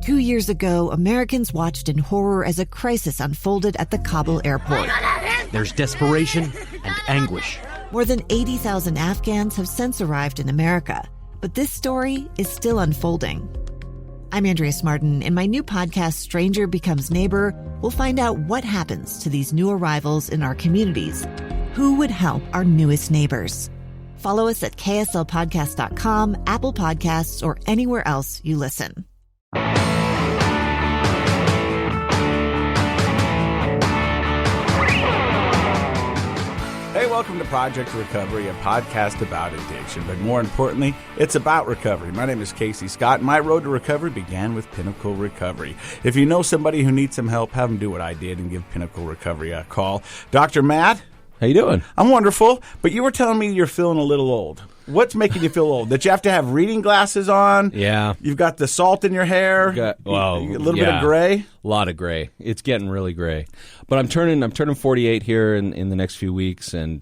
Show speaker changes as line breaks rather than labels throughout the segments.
2 years ago, Americans watched in horror as a crisis unfolded at the Kabul airport.
There's desperation and anguish.
More than 80,000 Afghans have since arrived in America, but this story is still unfolding. I'm Andrea Martin. In my new podcast, Stranger Becomes Neighbor, we'll find out what happens to these new arrivals in our communities. Who would help our newest neighbors? Follow us at kslpodcast.com, Apple Podcasts, or anywhere else you listen.
Hey, welcome to Project Recovery, a podcast about addiction, but more importantly, it's about recovery. My name is Casey Scott, and my road to recovery began with Pinnacle Recovery. If you know somebody who needs some help, have them do what I did and give Pinnacle Recovery a call. Dr. Matt?
How you doing?
I'm wonderful, but you were telling me you're feeling a little old. What's making you feel old? That you have to have reading glasses on?
Yeah.
You've got the salt in your hair? A little bit of gray?
A lot of gray. It's getting really gray. But I'm turning 48 here in the next few weeks, and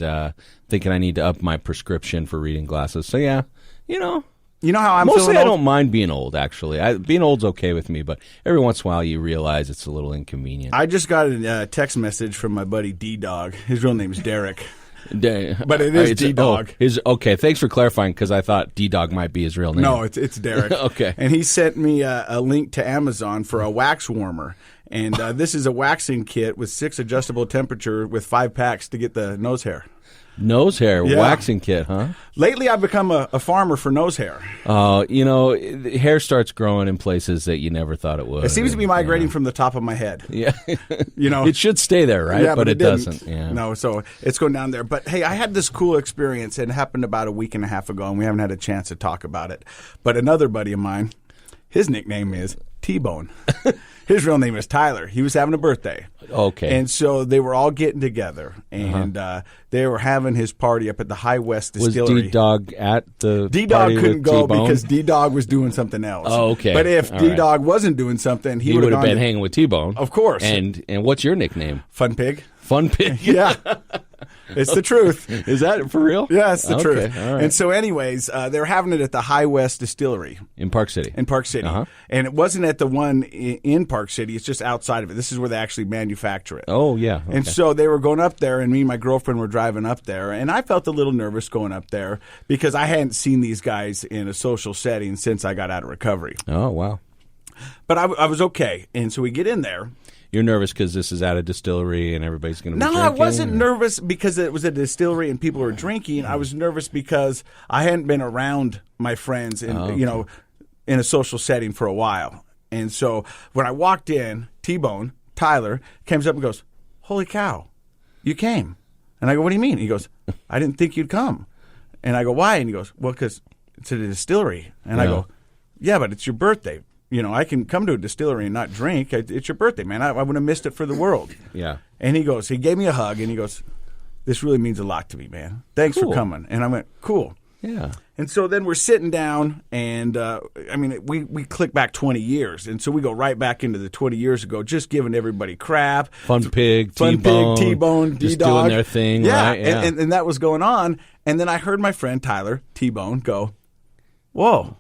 thinking I need to up my prescription for reading glasses. So, yeah, you know how I'm
mostly
feeling
I
old? Don't mind being old, actually. Being old's okay with me, but every once in a while you realize it's a little inconvenient.
I just got a text message from my buddy D-Dog. His real name is Derek. But it is D-Dog.
Okay, thanks for clarifying, because I thought D-Dog might be his real name.
No, it's Derek.
Okay.
And he sent me a link to Amazon for a wax warmer. And this is a waxing kit with 6 adjustable temperature with 5 packs to get the nose hair.
Nose hair,
Yeah.
waxing kit, huh?
Lately, I've become a farmer for nose hair.
Hair starts growing in places that you never thought it would.
It seems to be migrating from the top of my head.
Yeah.
You know,
it should stay there, right?
Yeah, but
it
didn't.
doesn't. Yeah.
No, so it's going down there. But hey, I had this cool experience. It happened about a week and a half ago, and we haven't had a chance to talk about it. But another buddy of mine, his nickname is T-Bone. His real name is Tyler. He was having a birthday.
Okay.
And so they were all getting together, and they were having his party up at the High West Distillery.
Was D-Dog at the
D-Dog
party
couldn't
with
go
T-Bone?
because D-Dog was doing something else.
Oh, okay.
But if
All
D-Dog wasn't doing something, he
would have been
to,
hanging with T-Bone.
Of course.
And what's your nickname?
Fun Pig.
Fun Pig.
Yeah. It's the truth.
Is that for real?
Yeah, it's the
Okay,
truth.
all right.
And so anyways, they were having it at the High West Distillery.
In Park City.
And it wasn't at the one in Park City. It's just outside of it. This is where they actually manufacture it.
Oh, yeah. Okay.
And so they were going up there, and me and my girlfriend were driving up there. And I felt a little nervous going up there because I hadn't seen these guys in a social setting since I got out of recovery.
Oh, wow.
But I was okay. And so we get in there.
You're nervous because this is at a distillery and everybody's going to be
No,
drinking?
I wasn't nervous because it was a distillery and people were drinking. I was nervous because I hadn't been around my friends in a social setting for a while. And so when I walked in, T-Bone, Tyler, comes up and goes, "Holy cow, you came." And I go, "What do you mean?" He goes, "I didn't think you'd come." And I go, "Why?" And he goes, "Well, because it's at a distillery." And I go, "Yeah, but it's your birthday. You know, I can come to a distillery and not drink. It's your birthday, man. I would have missed it for the world."
Yeah.
And he gave me a hug, and he goes, "This really means a lot to me, man. Thanks for coming." And I went, "Cool."
Yeah.
And so then we're sitting down, and we click back 20 years. And so we go right back into the 20 years ago, just giving everybody crap.
Fun Pig,
T-Bone,
D-Dog. Just doing their thing,
yeah,
right? Yeah.
And that was going on. And then I heard my friend Tyler, T-Bone, go, "Whoa.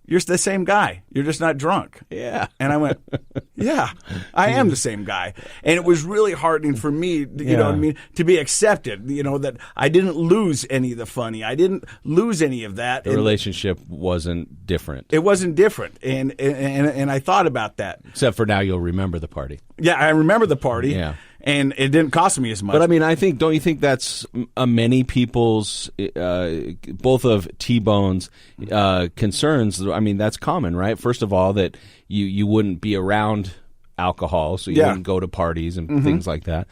You're the same guy. You're just not drunk."
Yeah.
And I went, "Yeah, I am the same guy." And it was really heartening for me, you know what I mean, to be accepted, that I didn't lose any of the funny. I didn't lose any of that.
The relationship wasn't different.
It wasn't different. And I thought about that.
Except for now you'll remember the party.
Yeah, I remember the party.
Yeah.
And it didn't cost me as much.
But I mean, don't you think that's many people's, both of T-Bone's concerns? I mean, that's common, right? First of all, that you wouldn't be around alcohol, so you wouldn't go to parties and things like that.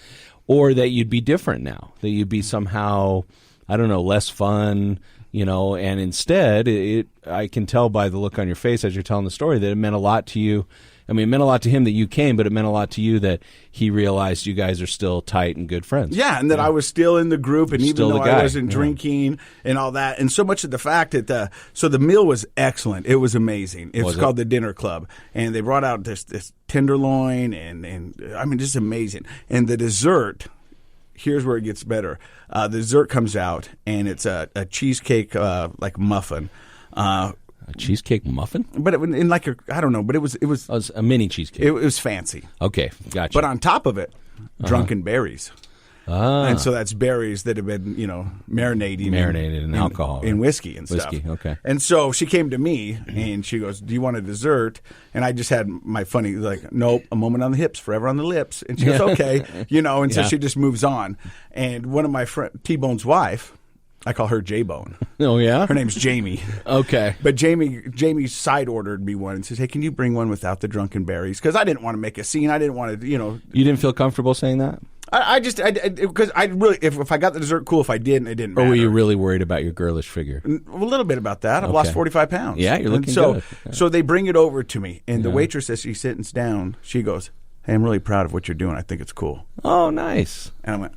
Or that you'd be different now, that you'd be somehow, I don't know, less fun, and instead, I can tell by the look on your face as you're telling the story that it meant a lot to you. I mean, it meant a lot to him that you came, but it meant a lot to you that he realized you guys are still tight and good friends.
Yeah, and that I was still in the group, and
Still
even though
the guy.
I wasn't drinking and all that, and so much of the fact that so the meal was excellent. It was amazing. It was called the Dinner Club, and they brought out this tenderloin, and I mean, just amazing. And the dessert, here's where it gets better. The dessert comes out, and it's a cheesecake like muffin.
A cheesecake muffin?
but it, in like I don't know, but it was
Oh, it's a mini cheesecake.
it was fancy.
Okay, gotcha.
But on top of it, drunken berries.
Ah.
And so that's berries that have been, marinated
In alcohol,
in
right?
whiskey and stuff.
Whiskey, okay.
And so she came to me and she goes, "Do you want a dessert?" And I just had my funny, like, "Nope, a moment on the hips, forever on the lips." And she goes, "Okay," and so
Yeah.
she just moves on. And one of my friend, T-Bone's wife, I call her J-Bone.
Oh, yeah?
Her name's Jamie.
Okay.
But Jamie side ordered me one and says, "Hey, can you bring one without the drunken berries?" Because I didn't want to make a scene. I didn't want to,
You didn't feel comfortable saying that?
because I really, if I got the dessert, cool. If I didn't, it didn't matter.
Or were you really worried about your girlish figure?
A little bit about that. I've
Okay.
lost 45 pounds.
Yeah, you're looking
and
good.
So they bring it over to me, and the waitress, as she's sitting down, she goes, "Hey, I'm really proud of what you're doing. I think it's cool."
Oh, nice.
And I went,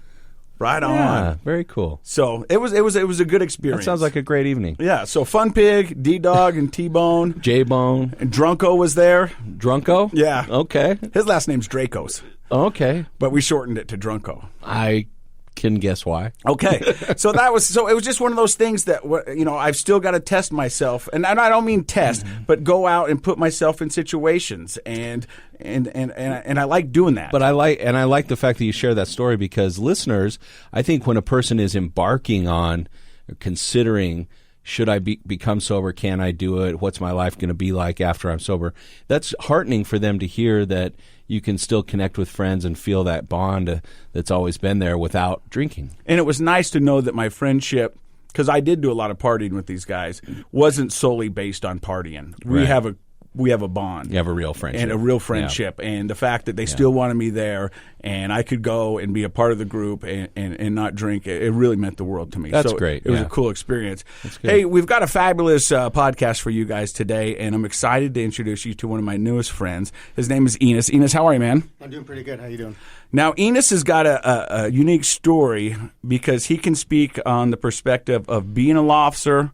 "Right
Yeah,
on."
very cool.
So it was a good
That
experience.
sounds like a great evening.
Yeah. So Fun Pig, D-Dog, and T-Bone,
J-Bone,
and Drunko was there.
Drunko?
Yeah.
Okay.
His last name's Dracos,
Okay.
but we shortened it to Drunko.
I can guess why.
Okay, so it was just one of those things that I've still got to test myself, and I don't mean test, but go out and put myself in situations, and I like doing that.
But I like the fact that you share that story, because listeners, I think when a person is embarking on or considering, should I become sober? Can I do it? What's my life going to be like after I'm sober? That's heartening for them to hear that you can still connect with friends and feel that bond that's always been there without drinking.
And it was nice to know that my friendship, because I did do a lot of partying with these guys, wasn't solely based on partying.
Right.
We have a bond.
You have a real friendship.
And a real friendship. Yeah. And the fact that they still wanted me there and I could go and be a part of the group and not drink, it really meant the world to me.
That's
so
great.
It was
Yeah.
a cool experience.
That's good.
Hey, we've got a fabulous podcast for you guys today, and I'm excited to introduce you to one of my newest friends. His name is Enos. Enos, how are you, man?
I'm doing pretty good. How you doing?
Now, Enos has got a unique story because he can speak on the perspective of being a law officer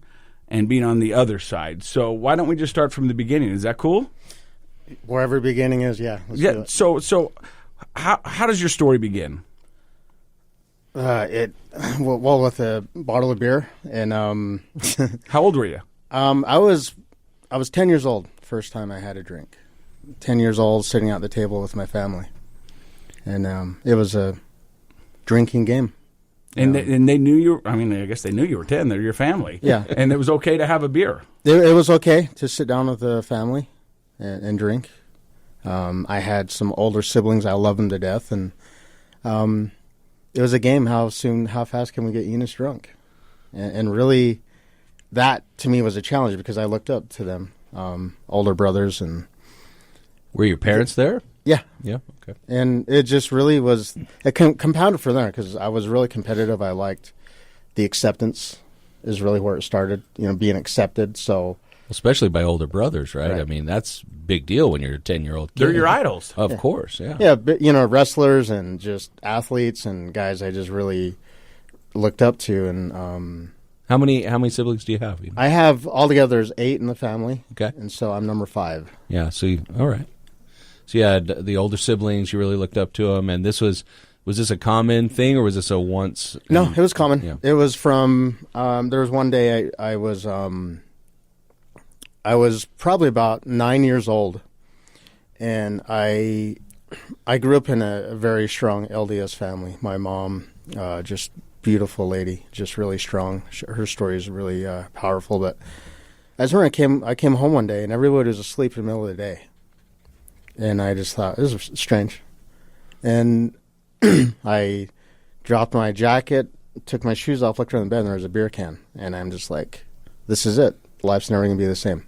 and being on the other side. So why don't we just start from the beginning? Is that cool?
Wherever beginning is, yeah. Let's do
Yeah.
it.
So how does your story begin?
Well, with a bottle of beer, and
How old were you?
I was 10 years old first time I had a drink. 10 years old, sitting at the table with my family, and it was a drinking game.
And they knew you. I mean, I guess they knew you were 10. They're your family.
Yeah.
And it was okay to have a beer.
It was okay to sit down with the family and drink. I had some older siblings. I love them to death, and it was a game. How fast can we get Enos drunk? And really, that to me was a challenge because I looked up to them, older brothers, and
Were your parents there?
yeah,
Yeah. Okay.
and it just really was it compounded from there because I was really competitive. I liked the acceptance is really where it started. Being accepted. So
Especially by older brothers, right?
Right.
I mean, that's a big deal when you're a 10-year-old kid.
They're your idols.
Of course, yeah.
yeah, but, wrestlers and just athletes and guys I just really looked up to, and
How many siblings do you have?
I have altogether there's 8 in the family.
Okay.
And so I'm number 5.
Yeah, all right. So you had the older siblings, you really looked up to them, and was this a common thing, or was this a once?
No, it was common.
Yeah.
It was from, there was one day I was probably about 9 years old, and I grew up in a very strong LDS family. My mom, just beautiful lady, just really strong. Her story is really powerful, but I came home one day, and everybody was asleep in the middle of the day. And I just thought, this is strange. And I dropped my jacket, took my shoes off, looked around the bed, and there was a beer can. And I'm just like, this is it. Life's never going to be the same.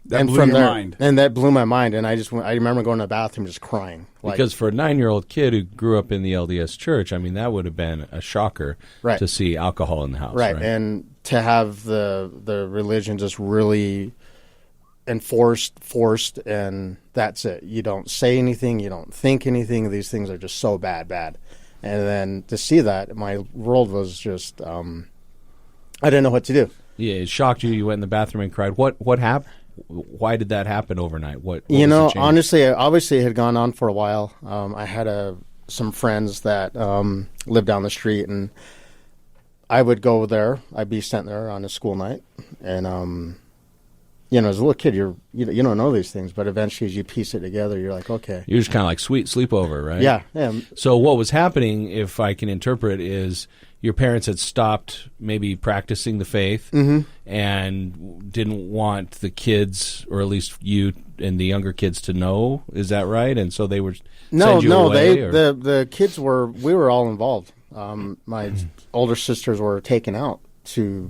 That blew your mind.
And that blew my mind. And I remember going to the bathroom just crying.
Because for a 9-year-old kid who grew up in the LDS church, I mean, that would have been a shocker
Right.
to see alcohol in the house.
Right.
Right.
And to have the religion just really forced, and that's it. You don't say anything, you don't think anything. These things are just so bad. And then to see that, my world was just, I didn't know what to do.
Yeah, it shocked you. You went in the bathroom and cried. What happened? Why did that happen overnight? What was the change?
Honestly, obviously it had gone on for a while. I had some friends that lived down the street, and I would go there. I'd be sent there on a school night, and as a little kid, you don't know these things, but eventually as you piece it together, you're like, okay.
You're just kind of like sweet sleepover, right?
Yeah.
So what was happening, if I can interpret, is your parents had stopped maybe practicing the faith and didn't want the kids, or at least you and the younger kids, to know. Is that right? And so they were send you away,
the kids we were all involved. My older sisters were taken out to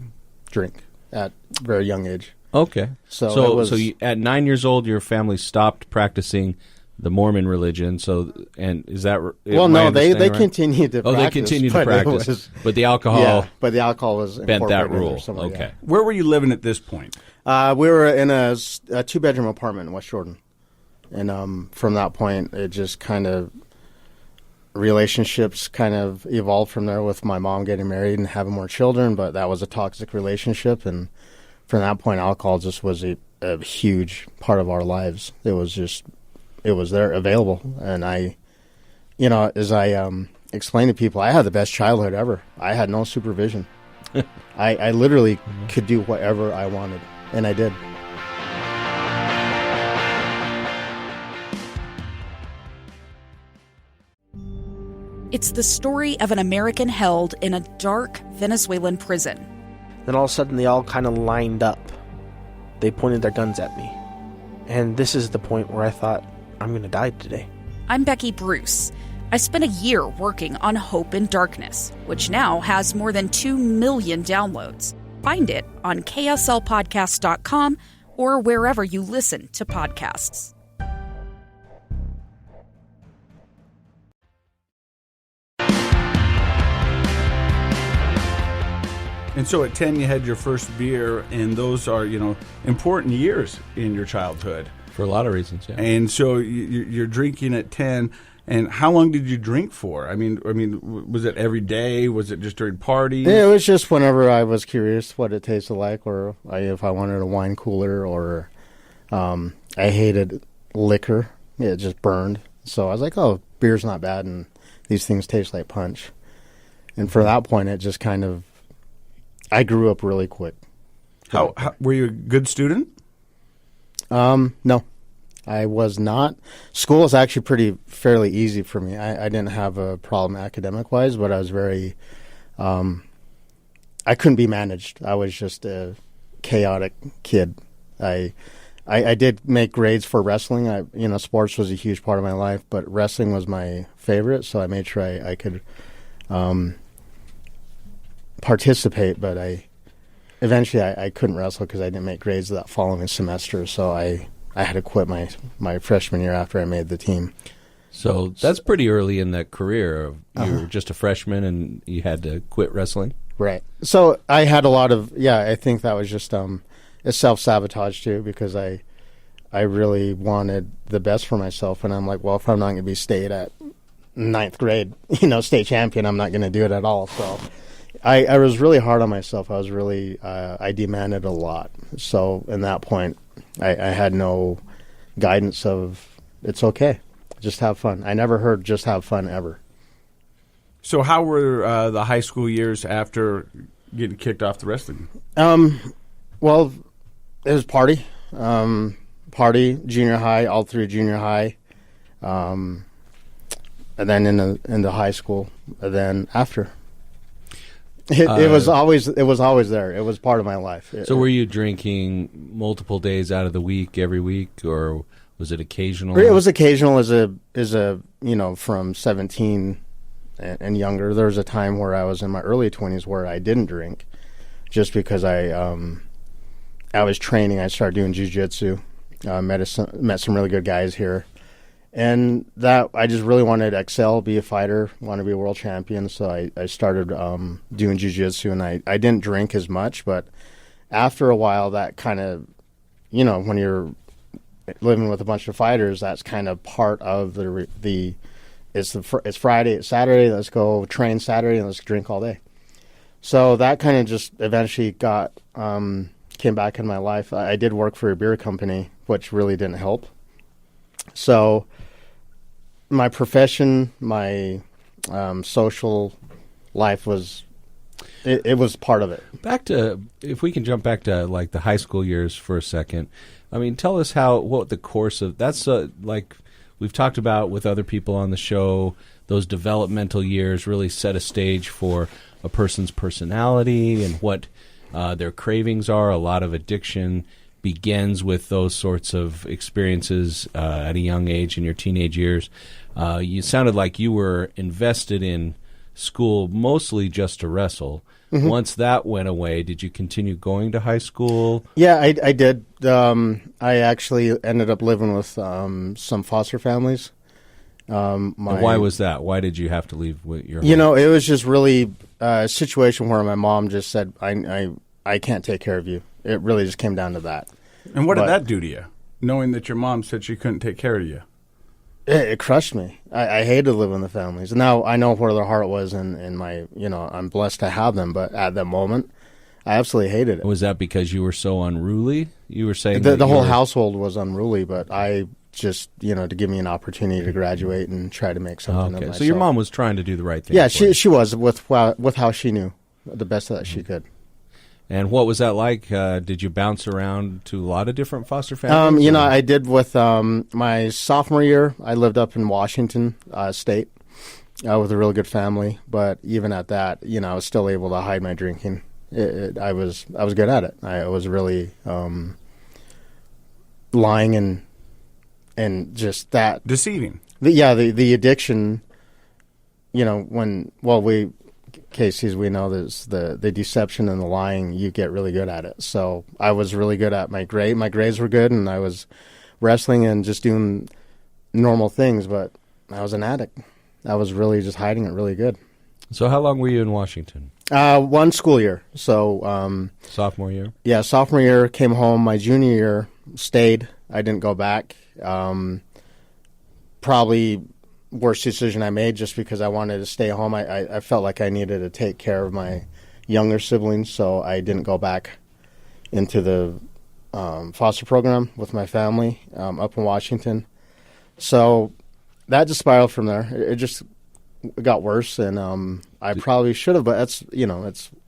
drink at a very young age.
Okay. So at 9 years old, your family stopped practicing the Mormon religion. So, and is that
well? No, they
right?
continued to.
They continued to practice, but the alcohol.
Yeah, but the alcohol was
bent that rule.
Okay.
Yeah.
Where were you living at this point?
We were in a 2-bedroom apartment in West Jordan, and from that point, it just kind of relationships kind of evolved from there. With my mom getting married and having more children, but that was a toxic relationship, and from that point, alcohol just was a huge part of our lives. It was there, available. And as I explain to people, I had the best childhood ever. I had no supervision. I literally could do whatever I wanted, and I did.
It's the story of an American held in a dark Venezuelan prison.
Then all of a sudden, they all kind of lined up. They pointed their guns at me. And this is the point where I thought, I'm going to die today.
I'm Becky Bruce. I spent a year working on Hope in Darkness, which now has more than 2 million downloads. Find it on kslpodcast.com or wherever you listen to podcasts.
And so at 10, you had your first beer, and those are, important years in your childhood.
For a lot of reasons, yeah.
And so you're drinking at 10, and how long did you drink for? I mean, was it every day? Was it just during parties?
Yeah, it was just whenever I was curious what it tasted like, or if I wanted a wine cooler, or I hated liquor. It just burned. So I was like, oh, beer's not bad, and these things taste like punch. And from that point, it just kind of, I grew up really quick.
How were you a good student?
No, I was not. School was actually fairly easy for me. I didn't have a problem academic-wise, but I was very, I couldn't be managed. I was just a chaotic kid. I did make grades for wrestling. Sports was a huge part of my life, but wrestling was my favorite, so I made sure I could participate, but eventually I couldn't wrestle because I didn't make grades that following semester, so I had to quit my freshman year after I made the team.
So that's pretty early in that career. You were just a freshman and you had to quit wrestling?
Right. So I had a lot of, I think that was just a self-sabotage too, because I really wanted the best for myself, and I'm like, well, if I'm not going to be state at 9th grade, state champion, I'm not going to do it at all, so I was really hard on myself. I was really, I demanded a lot. So in that point, I had no guidance of, it's okay, just have fun. I never heard just have fun ever.
So how were the high school years after getting kicked off the wrestling?
Well, it was party, junior high, all through junior high, and then into high school, and then after. It was always there. It was part of my life.
So were you drinking multiple days out of the week, every week, or was it occasional?
It was occasional as a from 17 and younger. There was a time where I was in my early 20s where I didn't drink, just because I was training. I started doing jiu-jitsu, met some really good guys here. And that I just really wanted to excel, be a fighter, want to be a world champion. So I started doing jiu-jitsu, and I didn't drink as much. But after a while, that kind of, when you're living with a bunch of fighters, that's kind of part of it's Friday, it's Saturday, let's go train Saturday, and let's drink all day. So that kind of just eventually came back in my life. I did work for a beer company, which really didn't help. So my profession, my social life was it was part of it.
If we can jump back to like the high school years for a second. I mean, tell us what the course of that's like we've talked about with other people on the show. Those developmental years really set a stage for a person's personality and what their cravings are. A lot of addiction begins with those sorts of experiences at a young age in your teenage years. You sounded like you were invested in school mostly just to wrestle. Mm-hmm. Once that went away, did you continue going to high school?
Yeah, I did. I actually ended up living with some foster families.
And why was that? Why did you have to leave your home?
You know, it was just really a situation where my mom just said, I can't take care of you. It really just came down to that.
And what did that do to you, knowing that your mom said she couldn't take care of you?
It crushed me. I hated living with families. Now I know where their heart was, and my, I'm blessed to have them. But at that moment, I absolutely hated it.
Was that because you were so unruly? You were saying
the whole household was unruly, but I just, to give me an opportunity to graduate and try to make something of myself.
So your mom was trying to do the right thing.
Yeah, she was with how she knew the best that she could.
And what was that like? Did you bounce around to a lot of different foster families?
I did with my sophomore year. I lived up in Washington State with a really good family. But even at that, I was still able to hide my drinking. I was good at it. I was really lying and just that
deceiving.
The addiction. Casey's, we know there's the deception and the lying, you get really good at it. So I was really good at my grade. My grades were good, and I was wrestling and just doing normal things, but I was an addict. I was really just hiding it really good.
So how long were you in Washington?
1 school year. So
sophomore year?
Yeah, sophomore year, came home. My junior year, stayed. I didn't go back. Probably worst decision I made, just because I wanted to stay home. I felt like I needed to take care of my younger siblings, so I didn't go back into the foster program with my family up in Washington. So that just spiraled from there. It just got worse, and I probably should have, but it's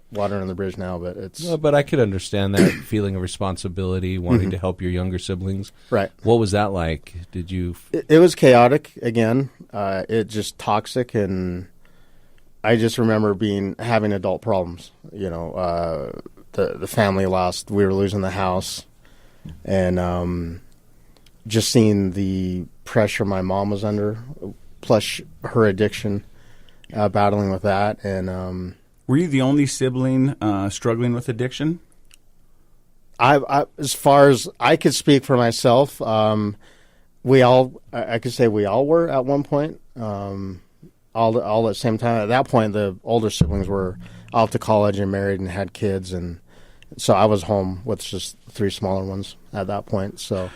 water under the bridge now. But it's
but I could understand that feeling of responsibility, wanting to help your younger siblings.
Right.
What was that like? Did you?
It was chaotic again. It just toxic, and I just remember having adult problems. The family lost. We were losing the house, and just seeing the pressure my mom was under, plus her addiction, battling with that, and.
Were you the only sibling struggling with addiction?
I as far as I could speak for myself, I could say we all were at one point, all at the same time. At that point, the older siblings were off to college and married and had kids, and so I was home with just 3 smaller ones at that point. So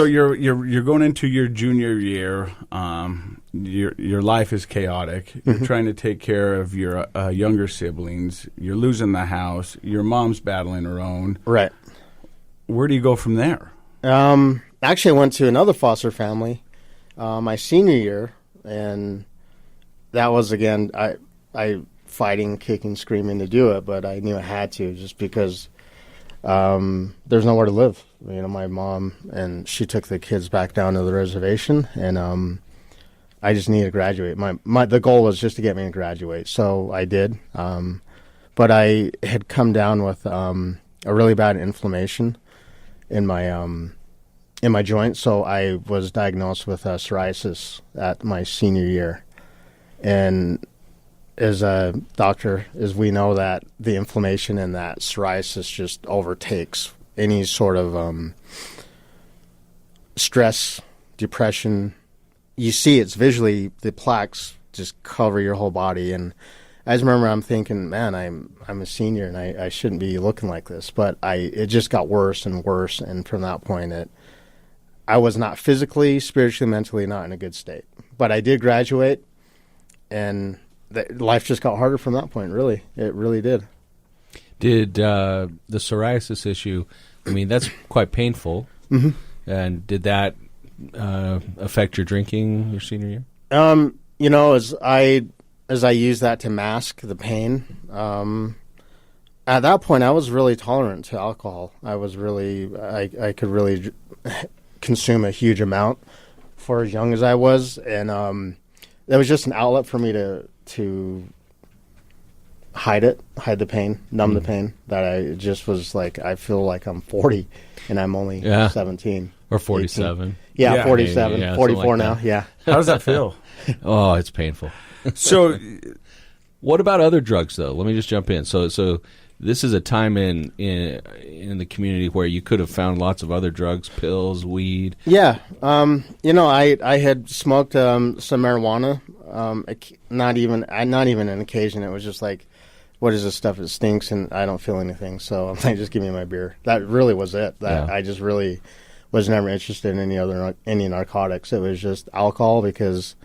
you're going into your junior year. Your life is chaotic. You're trying to take care of your younger siblings. You're losing the house. Your mom's battling her own.
Right.
Where do you go from there?
Actually, I went to another foster family my senior year, and that was, again, I fighting, kicking, screaming to do it, but I knew I had to, just because there's nowhere to live. My mom, and she took the kids back down to the reservation, and I just needed to graduate. The goal was just to get me to graduate, so I did. But I had come down with a really bad inflammation in my joint, so I was diagnosed with psoriasis at my senior year. And as a doctor, as we know, that the inflammation and that psoriasis just overtakes any sort of stress, depression. You see it's visually, the plaques just cover your whole body. And I just remember I'm thinking, man, I'm a senior and I shouldn't be looking like this. But it just got worse and worse. And from that point, I was not physically, spiritually, mentally not in a good state. But I did graduate, and life just got harder from that point, really. It really did.
Did the psoriasis issue, that's quite painful. Mm-hmm. And did that affect your drinking your senior year?
As I use that to mask the pain, at that point, I was really tolerant to alcohol. I was really, I could really consume a huge amount for as young as I was, and it was just an outlet for me to hide the pain, numb the pain. That I just was like, I feel like I'm 40 and I'm only 17
or 47.
18. Yeah, 47, 44 like now. Yeah.
How does that feel?
Oh, it's painful.
So,
what about other drugs though? Let me just jump in. So this is a time in the community where you could have found lots of other drugs, pills, weed.
Yeah. I had smoked some marijuana. Not even an occasion. It was just like, what is this stuff? It stinks and I don't feel anything. So I'm like, just give me my beer. That really was it. I just really was never interested in any narcotics. It was just alcohol because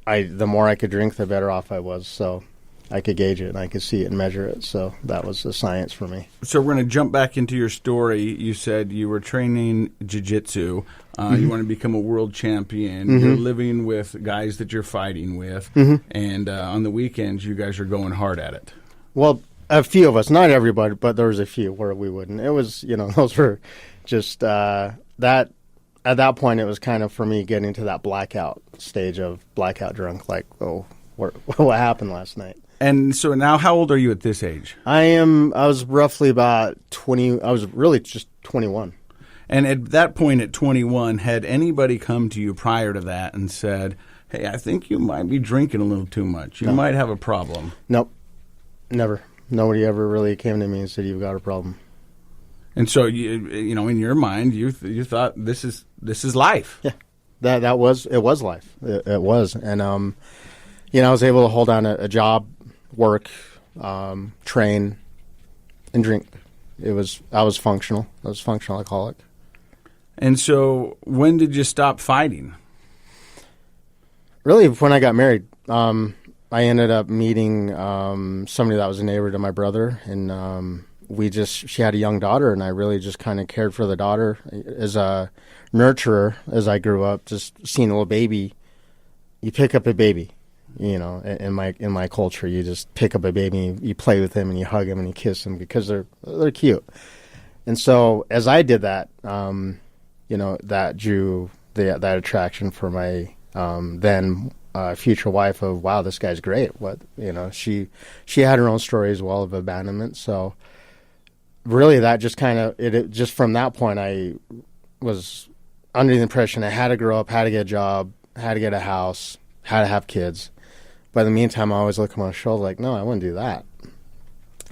the more I could drink, the better off I was. So I could gauge it and I could see it and measure it. So that was the science for me.
So we're going to jump back into your story. You said you were training jiu-jitsu. You want to become a world champion. You're living with guys that you're fighting with. And on the weekends, you guys are going hard at it.
Well, a few of us, not everybody, but there was a few where we wouldn't. It was, those were just that. At that point, it was kind of for me getting to that blackout stage of blackout drunk. Like, oh, what happened last night?
And so now, how old are you at this age?
I was roughly about 20. I was really just 21.
And at that point, at 21, had anybody come to you prior to that and said, "Hey, I think you might be drinking a little too much. You might have a problem"?
Nope. Never. Nobody ever really came to me and said, "You've got a problem."
And so in your mind, you thought this is life.
Yeah, it was life. It was, and I was able to hold on a job, work, train, and drink. I was functional. I was functional alcoholic.
And so, when did you stop fighting?
Really, when I got married. I ended up meeting somebody that was a neighbor to my brother, and she had a young daughter, and I really just kind of cared for the daughter as a nurturer as I grew up. Just seeing a little baby, you pick up a baby, in my culture, you just pick up a baby, you play with him, and you hug him, and you kiss him because they're cute. And so as I did that, that drew that attraction for my then. Future wife of, wow, this guy's great. She had her own story as well of abandonment. So really that just kind of, just from that point, I was under the impression I had to grow up, had to get a job, had to get a house, had to have kids. But in the meantime, I always look at my shoulder like, no, I wouldn't do that.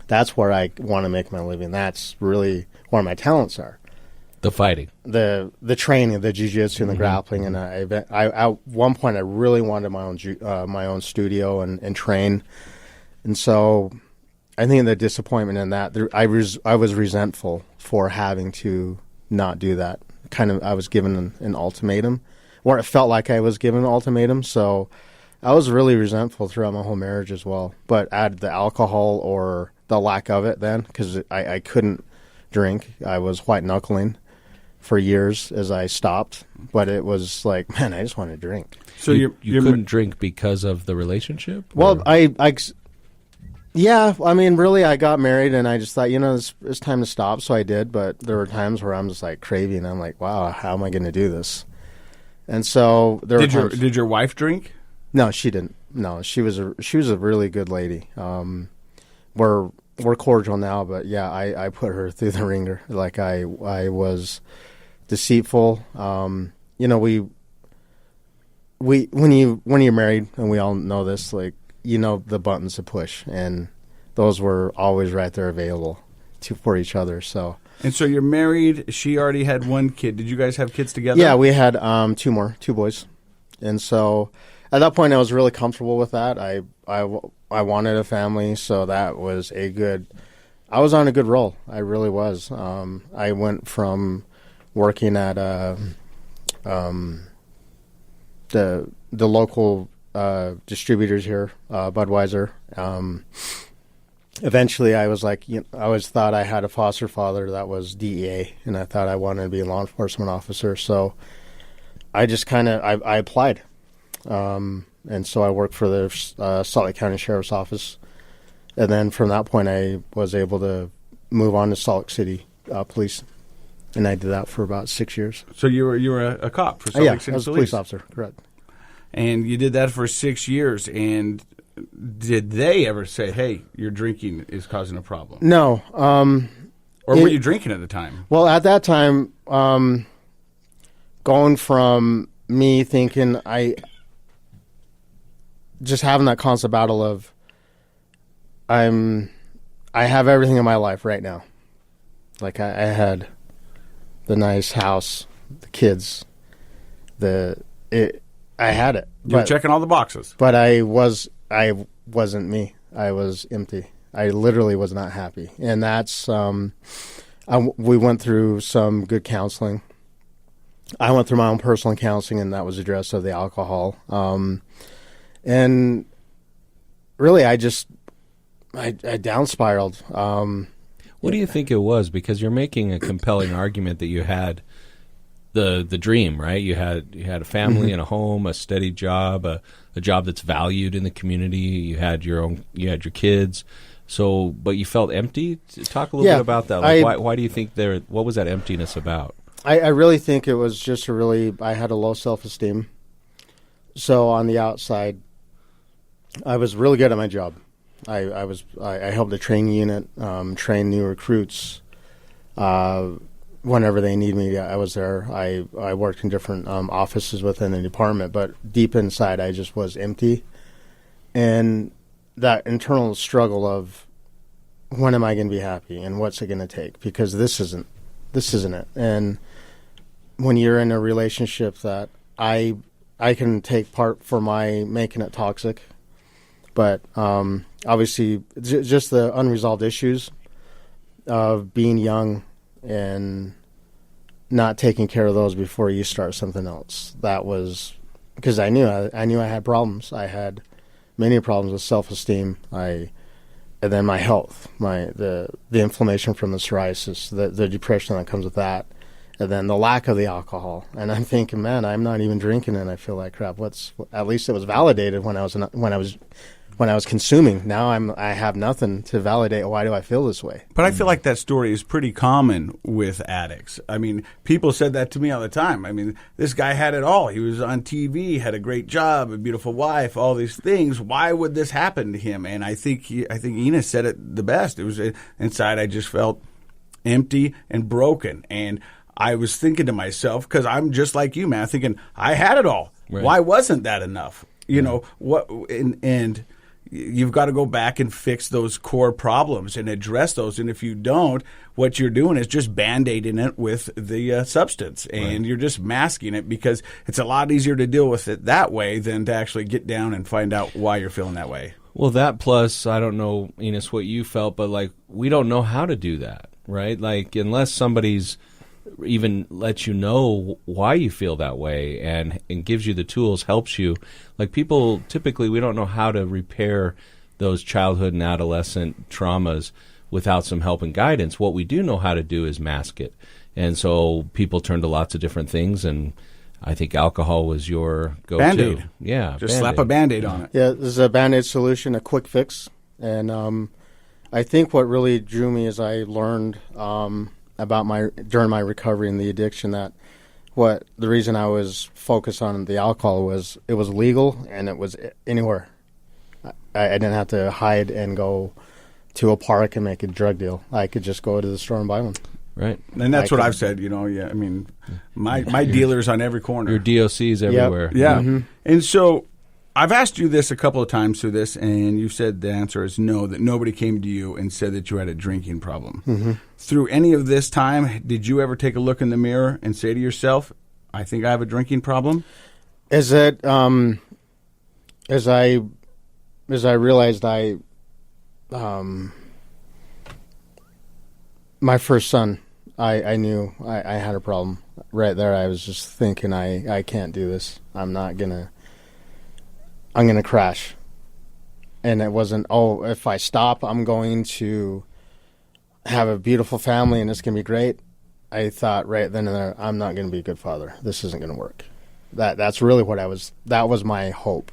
That's where I want to make my living. That's really where my talents are.
The fighting,
the training, the jiu-jitsu and the grappling, and I at one point I really wanted my own studio and train, and so I think the disappointment in that I was resentful for having to not do that. Kind of, I was given an ultimatum, or it felt like I was given an ultimatum. So I was really resentful throughout my whole marriage as well. But add the alcohol or the lack of it then, because I couldn't drink. I was white knuckling for years as I stopped, but it was like, man, I just want to drink.
So you couldn't drink because of the relationship?
Well, yeah, I mean, really, I got married and I just thought, it's time to stop. So I did, but there were times where I'm just like craving. I'm like, wow, how am I going to do this? And so
did your wife drink?
No, she didn't. No, she was a really good lady. We're cordial now, but yeah, I put her through the ringer. Like I was deceitful. When you're married, and we all know this, like, the buttons to push, and those were always right there available for each other. So.
And so you're married. She already had one kid. Did you guys have kids together?
Yeah, we had two boys, and so at that point I was really comfortable with that. I wanted a family, so that was I was on a good roll. I really was. I went from working at the local distributors here, Budweiser. Eventually, I was like, I always thought I had a foster father that was DEA, and I thought I wanted to be a law enforcement officer. So I just I applied. And so I worked for the Salt Lake County Sheriff's Office And then from that point, I was able to move on to Salt Lake City Police, and I did that for about 6 years.
So you were a cop for Salt Lake City
I was a
Police.
police officer, correct.
And you did that for 6 years. And did they ever say, hey, your drinking is causing a problem?
No.
Or were you drinking at the time?
Well, at that time, going from me thinking just having that constant battle of I have everything in my life right now. Like I had the nice house, the kids, I had it.
You were checking all the boxes.
But I wasn't me. I was empty. I literally was not happy. And that's we went through some good counseling. I went through my own personal counseling, and that was addressed of the alcohol. And really, I down spiraled.
What do you think it was? Because you're making a compelling argument that you had the dream, right? You had a family and a home, a steady job, a job that's valued in the community. You had your kids. So, but you felt empty. Talk a little bit about that. Like, why do you think what was that emptiness about?
I really think it was just I had a low self-esteem. So on the outside, I was really good at my job. I helped the training unit, train new recruits. Whenever they need me, I was there. I worked in different offices within the department, but deep inside, I just was empty. And that internal struggle of when am I going to be happy and what's it going to take? Because this isn't it. And when you're in a relationship that I can take part for my making it toxic, but obviously just the unresolved issues of being young and not taking care of those before you start something else. That was because I knew I had problems. I had many problems with self-esteem. And then my health, the inflammation from the psoriasis, the depression that comes with that, and then the lack of the alcohol. And I'm thinking, man, I'm not even drinking, and I feel like crap. At least it was validated when I was consuming. Now I have nothing to validate why do I feel this way.
But I feel like that story is pretty common with addicts. I mean, people said that to me all the time. I mean, this guy had it all. He was on TV, had a great job, a beautiful wife, all these things. Why would this happen to him? And I think Enos said it the best. It was inside I just felt empty and broken. And I was thinking to myself, because I'm just like you, man, thinking I had it all. Right. Why wasn't that enough? You know what? And you've got to go back and fix those core problems and address those. And if you don't, what you're doing is just Band-Aiding it with the substance. And you're just masking it because it's a lot easier to deal with it that way than to actually get down and find out why you're feeling that way.
Well, that plus, I don't know, Enos, what you felt, but like we don't know how to do that, right? Like unless somebody's even lets you know why you feel that way and gives you the tools, helps you. Like people, typically we don't know how to repair those childhood and adolescent traumas without some help and guidance. What we do know how to do is mask it. And so people turn to lots of different things, and I think alcohol was your go-to.
Band-Aid.
Yeah.
Just slap a Band-Aid on it.
Yeah, this is a Band-Aid solution, a quick fix. And I think what really drew me is I learned during my recovery and the addiction that the reason I was focused on the alcohol was it was legal and it was anywhere. I didn't have to hide and go to a park and make a drug deal. I could just go to the store and buy one.
Right.
And that's what I've said, I mean, my dealer's on every corner.
Your DOC's everywhere.
Yep. Yeah. Mm-hmm. And so I've asked you this a couple of times through this, and you said the answer is no, that nobody came to you and said that you had a drinking problem. Mm-hmm. Through any of this time, did you ever take a look in the mirror and say to yourself, I think I have a drinking problem?
As I realized my first son, I knew I had a problem. Right there, I was just thinking, I can't do this. I'm going to crash. And it wasn't, if I stop, I'm going to have a beautiful family and it's going to be great. I thought right then and there, I'm not going to be a good father. This isn't going to work. That's really what that was my hope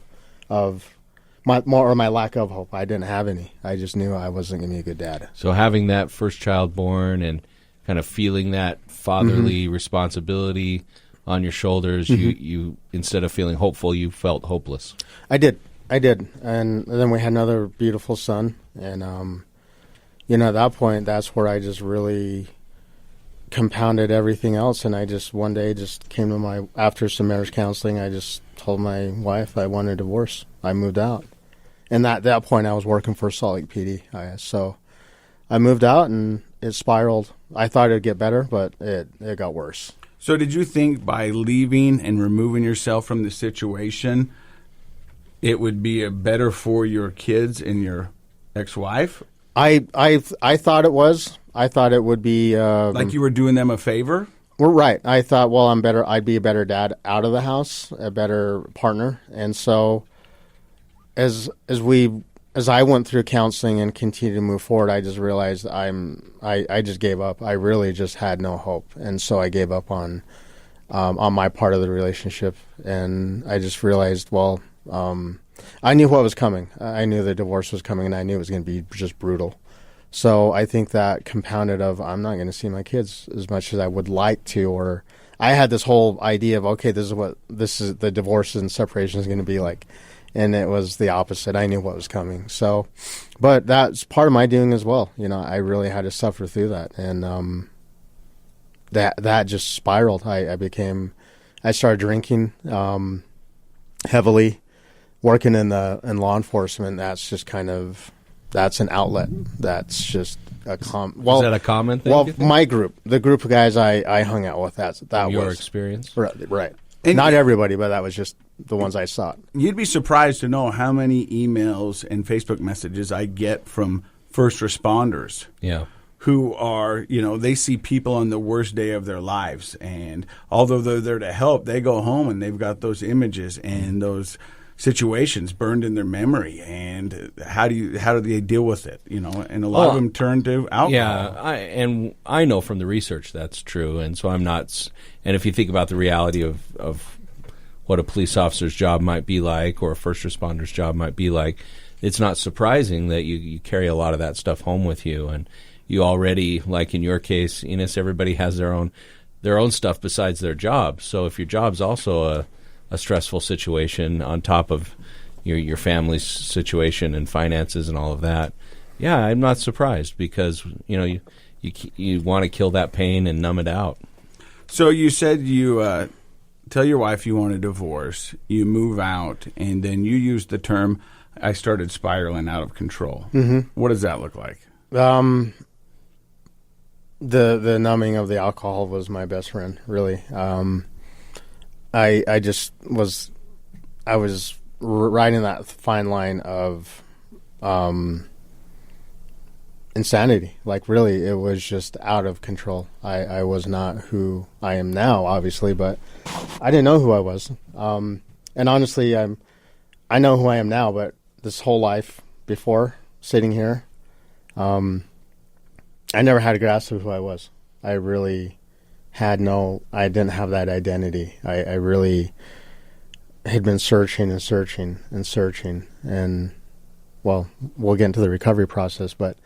of my lack of hope. I didn't have any. I just knew I wasn't going to be a good dad.
So having that first child born and kind of feeling that fatherly responsibility on your shoulders, you instead of feeling hopeful, you felt hopeless.
I did. And then we had another beautiful son. And, at that point, that's where I just really compounded everything else. And I just one day just came to after some marriage counseling, I just told my wife I wanted a divorce. I moved out. And at that point, I was working for Salt Lake PD. So I moved out, and it spiraled. I thought it would get better, but it got worse.
So did you think by leaving and removing yourself from the situation, it would be better for your kids and your ex-wife?
I thought it was. I thought it would be
like you were doing them a favor?
We're right. I thought, well, I'd be a better dad out of the house, a better partner. And so as I went through counseling and continued to move forward, I just realized I just gave up. I really just had no hope. And so I gave up on my part of the relationship. And I just realized, well, I knew what was coming. I knew the divorce was coming, and I knew it was going to be just brutal. So I think that compounded of I'm not going to see my kids as much as I would like to, or I had this whole idea of, okay, this is the divorce and separation is going to be like. And it was the opposite. I knew what was coming. So, but that's part of my doing as well. I really had to suffer through that. And that just spiraled. I started drinking heavily, working in law enforcement. That's just that's an outlet. That's just is
that a common thing?
Well, the group of guys I hung out with, that
your
was
experience.
Right. And not everybody, but that was just the ones I sought.
You'd be surprised to know how many emails and Facebook messages I get from first responders.
Yeah.
Who are, they see people on the worst day of their lives. And although they're there to help, they go home and they've got those images and those situations burned in their memory. And how do they deal with it? And a lot of them turn to alcohol.
Yeah, I know from the research that's true. And so I'm not. And if you think about the reality of what a police officer's job might be like or a first responder's job might be like, it's not surprising that you carry a lot of that stuff home with you. And you already, like in your case, Enos, everybody has their own stuff besides their job. So if your job's also a stressful situation on top of your family's situation and finances and all of that, yeah, I'm not surprised because you want to kill that pain and numb it out.
So you said you tell your wife you want a divorce, you move out, and then you use the term, I started spiraling out of control. Mm-hmm. What does that look like?
The numbing of the alcohol was my best friend, really. I was riding that fine line of insanity. Like, really, it was just out of control. I was not who I am now, obviously, but I didn't know who I was. And honestly, I know who I am now, but this whole life before sitting here, I never had a grasp of who I was. I really I didn't have that identity. I really had been searching and searching and searching. And, well, we'll get into the recovery process, but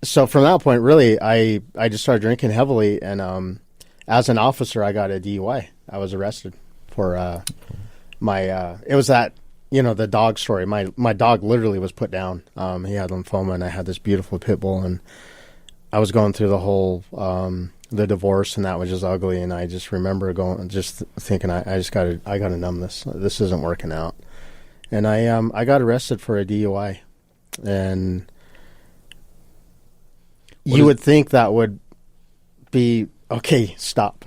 so from that point, really, I just started drinking heavily, and as an officer, I got a DUI. I was arrested for it was that, the dog story. My dog literally was put down. He had lymphoma, and I had this beautiful pit bull, and I was going through the whole the divorce, and that was just ugly. And I just remember just thinking, I gotta numb this. This isn't working out. And I got arrested for a DUI, and you would think that would be, okay, stop.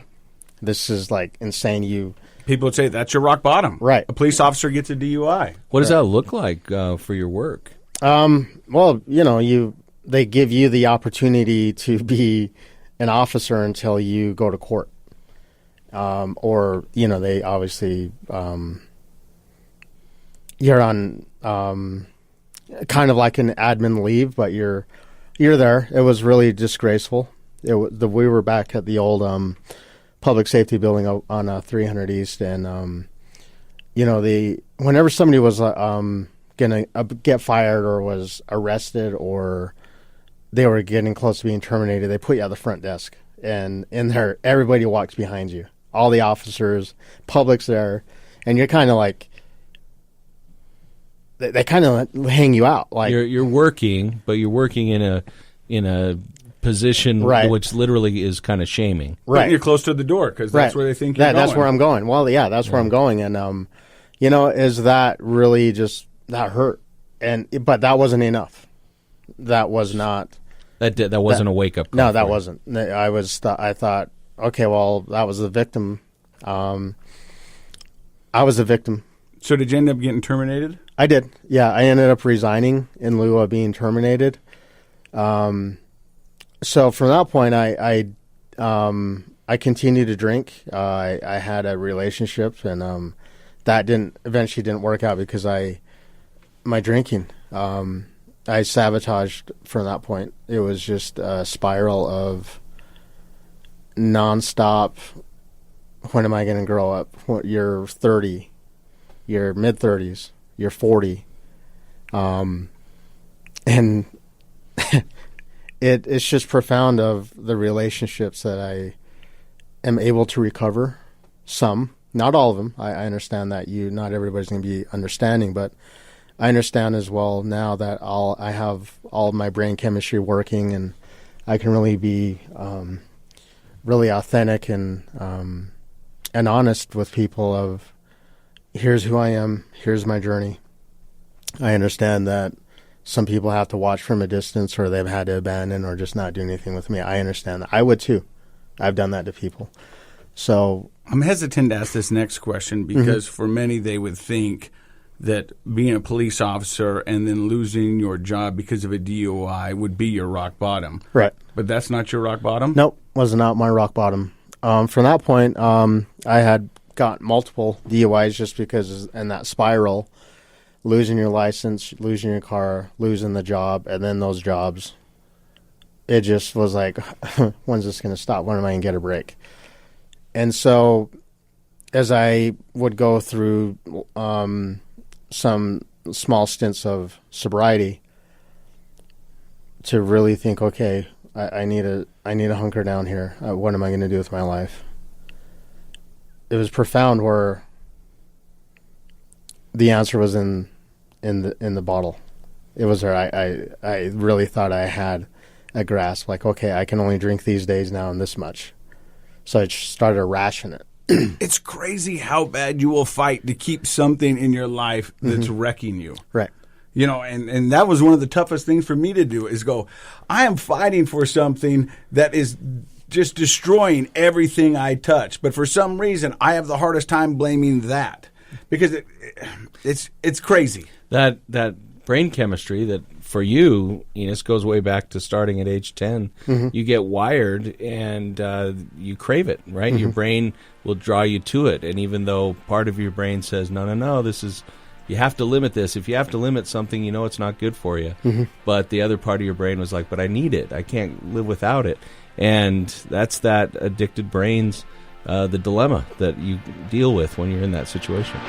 This is like insane.
People would say that's your rock bottom.
Right.
A police officer gets a DUI.
What does that look like for your work?
Well, they give you the opportunity to be an officer until you go to court. Or, they obviously, you're on kind of like an admin leave, but you're there. It was really disgraceful. We were back at the old public safety building on 300 East, and whenever somebody was going to get fired or was arrested or they were getting close to being terminated, they put you at the front desk. And in there, everybody walks behind you. All the officers, public's there. And you're kind of like, they kind of hang you out. Like
you're working, but you're working in a position which literally is kind of shaming.
Right. And you're close to the door because that's where they think you're going.
That's where I'm going. Well, yeah, that's where I'm going. And, is that really just, that hurt. But that wasn't enough. That was not.
That wasn't a wake-up call.
No, that wasn't. I thought, okay, well, that was the victim. I was the victim.
So did you end up getting terminated?
I did. Yeah, I ended up resigning in lieu of being terminated. So from that point, I continued to drink. I had a relationship, and that eventually didn't work out because my drinking. I sabotaged from that point. It was just a spiral of nonstop. When am I going to grow up? You're 30, you're mid-30s, you're 40. And it's just profound of the relationships that I am able to recover. Some, not all of them. I understand that not everybody's going to be understanding, but I understand as well now that I have all of my brain chemistry working, and I can really be really authentic and honest with people of here's who I am, here's my journey. I understand that some people have to watch from a distance or they've had to abandon or just not do anything with me. I understand that. I would too. I've done that to people. So
I'm hesitant to ask this next question because for many they would think that being a police officer and then losing your job because of a DUI would be your rock bottom.
Right.
But that's not your rock bottom?
Nope, was not my rock bottom. From that point, I had got multiple DUIs just because in that spiral, losing your license, losing your car, losing the job, and then those jobs, it just was like, when's this going to stop? When am I going to get a break? And so as I would go through some small stints of sobriety to really think, okay, I need to hunker down here. What am I going to do with my life? It was profound where the answer was in the bottle. It was there. I really thought I had a grasp. Like, okay, I can only drink these days now and this much. So I started to ration it.
It's crazy how bad you will fight to keep something in your life that's wrecking you.
Right.
And that was one of the toughest things for me to do is go, I am fighting for something that is just destroying everything I touch. But for some reason, I have the hardest time blaming that because it's crazy.
That brain chemistry that for you, Enos, goes way back to starting at age 10. You get wired and you crave it, right? Your brain will draw you to it. And even though part of your brain says, no, this is, you have to limit this. If you have to limit something, you know it's not good for you. But the other part of your brain was like, but I need it. I can't live without it. And that's that addicted brain's, the dilemma that you deal with when you're in that situation.